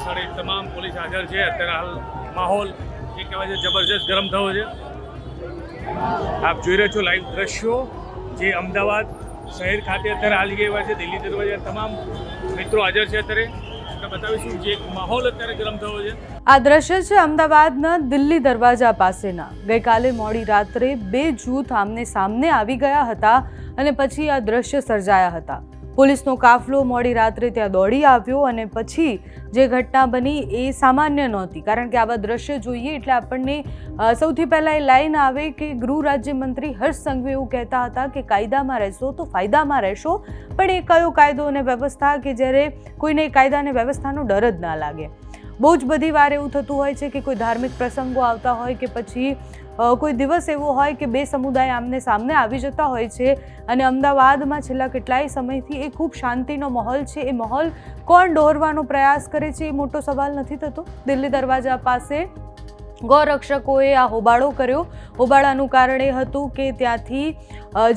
સ્થળે તમામ પોલીસ હાજર છે। અત્યારે હાલ માહોલ જે કહેવાય છે જબરજસ્ત ગરમ થયો છે। આપ જોઈ રહ્યા છો લાઈવ દ્રશ્યો જે અમદાવાદ શહેર ખાતે અત્યારે હાલ એવા છે। દિલ્હી દરવાજા તમામ મિત્રો હાજર છે। અત્યારે બતાવીશું જે માહોલ અત્યારે ગરમ થયો છે। આ દ્રશ્ય છે અમદાવાદના દિલ્હી દરવાજા પાસેના। ગઈકાલે મોડી રાત્રે બે જૂથ આમને સામને આવી ગયા હતા અને પછી આ દ્રશ્ય સર્જાયા હતા। પોલીસનો કાફલો મોડી રાત્રે ત્યાં દોડી આવ્યો અને પછી જે ઘટના બની એ સામાન્ય નહોતી, કારણ કે આવા દ્રશ્ય જોઈએ એટલે આપણને સૌથી પહેલાં એ લાઈન આવે કે ગૃહ રાજ્યમંત્રી હર્ષ સંઘવી એવું કહેતા હતા કે કાયદામાં રહેશો તો ફાયદામાં રહેશો, પણ એ કયો કાયદો અને વ્યવસ્થા કે જ્યારે કોઈને કાયદા અને વ્યવસ્થાનો ડર જ ના લાગે। બહુ જ બધી વાર એવું થતું હોય છે કે કોઈ ધાર્મિક પ્રસંગો આવતા હોય કે પછી કોઈ દિવસ એવો હોય કે બે સમુદાય આમને સામને આવી જતા હોય છે અને અમદાવાદમાં છેલ્લા કેટલાય સમયથી એ ખૂબ શાંતિનો માહોલ છે। એ માહોલ કોણ દોરવાનો પ્રયાસ કરે છે એ મોટો સવાલ નથી થતો। દિલ્હી દરવાજા પાસે ગૌરક્ષકોએ આ હોબાળો કર્યો। હોબાળાનું કારણ એ હતું કે ત્યાંથી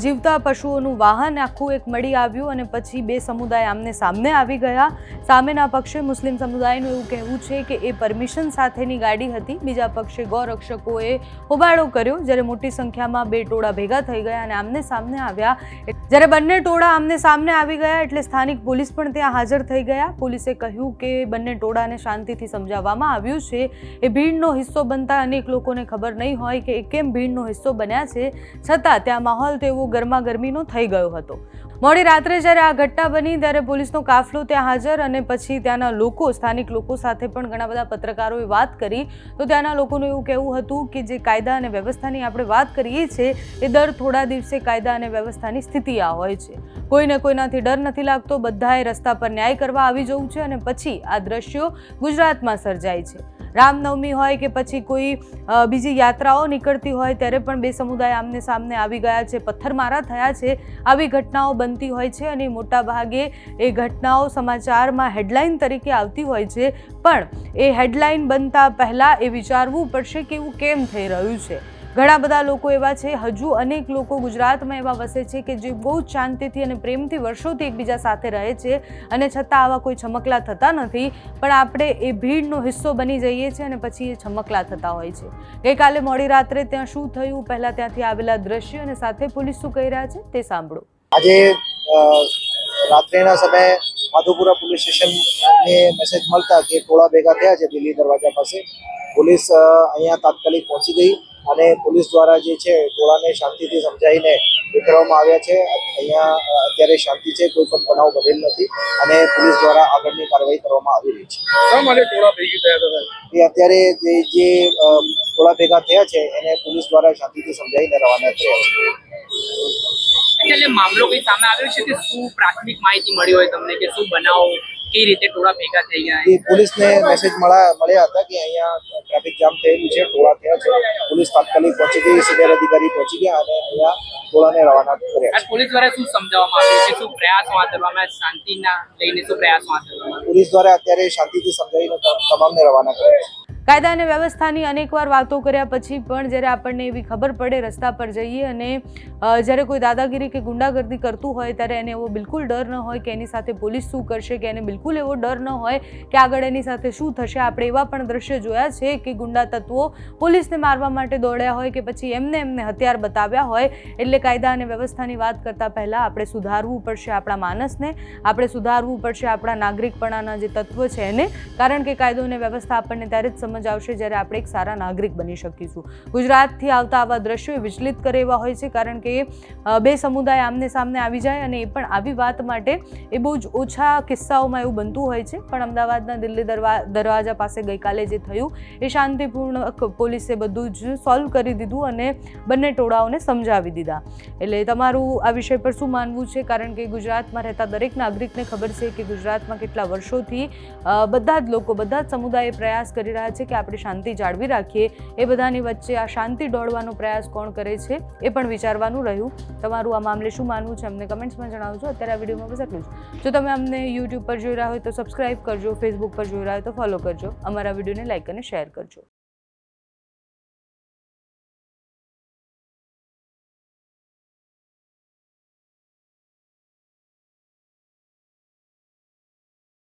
જીવતા પશુઓનું વાહન આખું એક મળી આવ્યું અને પછી બે સમુદાય આમને સામને આવી ગયા। સામેના પક્ષે મુસ્લિમ સમુદાયનું એવું કહેવું છે કે એ પરમિશન સાથેની ગાડી હતી, બીજા પક્ષે ગૌરક્ષકોએ હોબાળો કર્યો, જ્યારે મોટી સંખ્યામાં બે ટોળા ભેગા થઈ ગયા અને આમને સામને આવ્યા। જ્યારે બંને ટોળા આમને સામને આવી ગયા એટલે સ્થાનિક પોલીસ પણ ત્યાં હાજર થઈ ગયા। પોલીસે કહ્યું કે બંને ટોળાને શાંતિથી સમજાવવામાં આવ્યું છે। એ ભીડનો હિસ્સો બનતા અનેક લોકોને ખબર નહીં હોય કે એ કેમ ભીડનો હિસ્સો બન્યા છે, છતાં ત્યાં માહોલ તેવો ગરમાગરમીનો થઈ ગયો હતો। મોડી રાત્રે જ્યારે આ ઘટના બની ત્યારે પોલીસનો કાફલો ત્યાં હાજર અને પછી ત્યાંના લોકો, સ્થાનિક લોકો સાથે પણ ઘણા બધા પત્રકારોએ વાત કરી તો ત્યાંના લોકોનું એવું કહેવું હતું કે જે કાયદા અને વ્યવસ્થાની આપણે વાત કરીએ છીએ એ દર થોડા દિવસે કાયદા અને વ્યવસ્થાની સ્થિતિ આ હોય છે। કોઈને કોઈનાથી ડર નથી લાગતો, બધાએ રસ્તા પર ન્યાય કરવા આવી જવું છે અને પછી આ દ્રશ્યો ગુજરાતમાં સર્જાય છે। રામનવમી હોય કે પછી કોઈ બીજી યાત્રાઓ નીકળતી હોય ત્યારે પણ બે સમુદાય આમને સામને આવી ગયા છે, પથ્થરમારા થયા છે। આવી ઘટનાઓ બનતી હોય છે અને મોટા ભાગે એ ઘટનાઓ સમાચારમાં હેડલાઇન તરીકે આવતી હોય છે, પણ એ હેડલાઇન બનતા પહેલાં એ વિચારવું પડશે કે એવું કેમ થઈ રહ્યું છે। ઘણા બધા લોકો એવા છે, હજુ અનેક લોકો ગુજરાતમાં એવા વસે છે કે જે બહુ જ શાંતિથી અને પ્રેમથી વર્ષોથી એકબીજા સાથે રહે છે અને છતાં આવા કોઈ છમકલા થતા નથી, પણ આપણે એ ભીડનો હિસ્સો બની જઈએ છીએ અને પછી એ છમકલા થતા હોય છે। ગઈકાલે મોડી રાત્રે ત્યાં શું થયું, પહેલાં ત્યાંથી આવેલા દ્રશ્ય અને સાથે પોલીસ શું કહી રહ્યા છે તે સાંભળો। આજે રાત્રેના સમયે માધુપુરા પોલીસ સ્ટેશનને મેસેજ મળતા કે ટોળા ભેગા થયા છે દિલ્હી દરવાજા પાસે। પોલીસ અહીંયા તાત્કાલિક પહોંચી ગઈ અને પોલીસ દ્વારા જે છે ટોળાને શાંતિથી સમજાવીને કરવામાં આવ્યા છે। અહીંયા અત્યારે શાંતિ છે, કોઈ પણ બનાવ બનેલ નથી અને પોલીસ દ્વારા આગળની કાર્યવાહી કરવામાં આવી રહી છે। શા માટે ટોળા ભેગી થયા હતા? એ અત્યારે જે ટોળા ભેગા થયા છે એને પોલીસ દ્વારા શાંતિથી સમજાવીને રવાના થયા છે। એટલે મામલો કઈ સામે આવ્યો છે કે શું પ્રાથમિક માહિતી મળી હોય તમને કે શું બનાવ, કઈ રીતે ટોળા ભેગા થઈ ગયા? એ પોલીસને મેસેજ મળ્યા હતા કે અહીંયા ટ્રાફિક જામ થયેલું છે, ટોળા થયા છે। પોલીસ તાત્કાલિક પહોંચી ગઈ, સિનિયર અધિકારી પહોંચી ગયા અને અહીંયા ટોળાને રવાના કર્યા છે। પોલીસ દ્વારા શું સમજાવવામાં આવ્યું છે, શું પ્રયાસો હાથ ધરવામાં, શાંતિના લઈને શું પ્રયાસો હાથ ધરવામાં? પોલીસ દ્વારા અત્યારે શાંતિથી સમજાવીને તમામને રવાના કર્યા છે। કાયદા અને વ્યવસ્થાની અનેકવાર વાતો કર્યા પછી પણ જ્યારે આપણને એવી ખબર પડે, રસ્તા પર જઈએ અને જ્યારે કોઈ દાદાગીરી કે ગુંડાગર્દી કરતું હોય ત્યારે એને એવો બિલકુલ ડર ન હોય કે એની સાથે પોલીસ શું કરશે, કે એને બિલકુલ એવો ડર ન હોય કે આગળ એની સાથે શું થશે। આપણે એવા પણ દ્રશ્ય જોયા છે કે ગુંડા તત્વો પોલીસને મારવા માટે દોડ્યા હોય કે પછી એમને હથિયાર બતાવ્યા હોય। એટલે કાયદા અને વ્યવસ્થાની વાત કરતાં પહેલાં આપણે સુધારવું પડશે આપણા માનસને, આપણે સુધારવું પડશે આપણા નાગરિકપણાના જે તત્વ છે એને, કારણ કે કાયદો અને વ્યવસ્થા આપણને ત્યારે જ આવશે જ્યારે આપણે એક સારા નાગરિક બની શકીશું। ગુજરાતથી આવતા આવા દ્રશ્યો વિચલિત કરે એવા હોય છે, કારણ કે બે સમુદાય આમને સામને આવી જાય અને એ પણ આવી વાત માટે એ બહુ જ ઓછા કિસ્સાઓમાં એવું બનતું હોય છે। પણ અમદાવાદના દિલ્હી દરવાજા પાસે ગઈકાલે જે થયું એ શાંતિપૂર્ણ પોલીસે બધું જ સોલ્વ કરી દીધું અને બંને ટોળાઓને સમજાવી દીધા। એટલે તમારું આ વિષય પર શું માનવું છે, કારણ કે ગુજરાતમાં રહેતા દરેક નાગરિકને ખબર છે કે ગુજરાતમાં કેટલા વર્ષોથી બધા જ લોકો, બધા જ સમુદાય પ્રયાસ કરી રહ્યા છે કે આપણે શાંતિ જાળવી રાખીએ। એ બધાની વચ્ચે આ શાંતિ દોડવાનો પ્રયાસ કોણ કરે છે એ પણ વિચારવાનું રહ્યું। તમારું આ મામલે શું માનવું છે અમને કમેન્ટ્સમાં જણાવજો। અત્યારે આ વિડીયોમાં બસ એટલું જ। જો તમે અમને યુટ્યુબ પર જોઈ રહ્યા હોય તો સબસ્ક્રાઇબ કરજો, ફેસબુક પર જોઈ રહ્યા હોય તો ફોલો કરજો, અમારા વિડીયોને લાઇક અને શેર કરજો।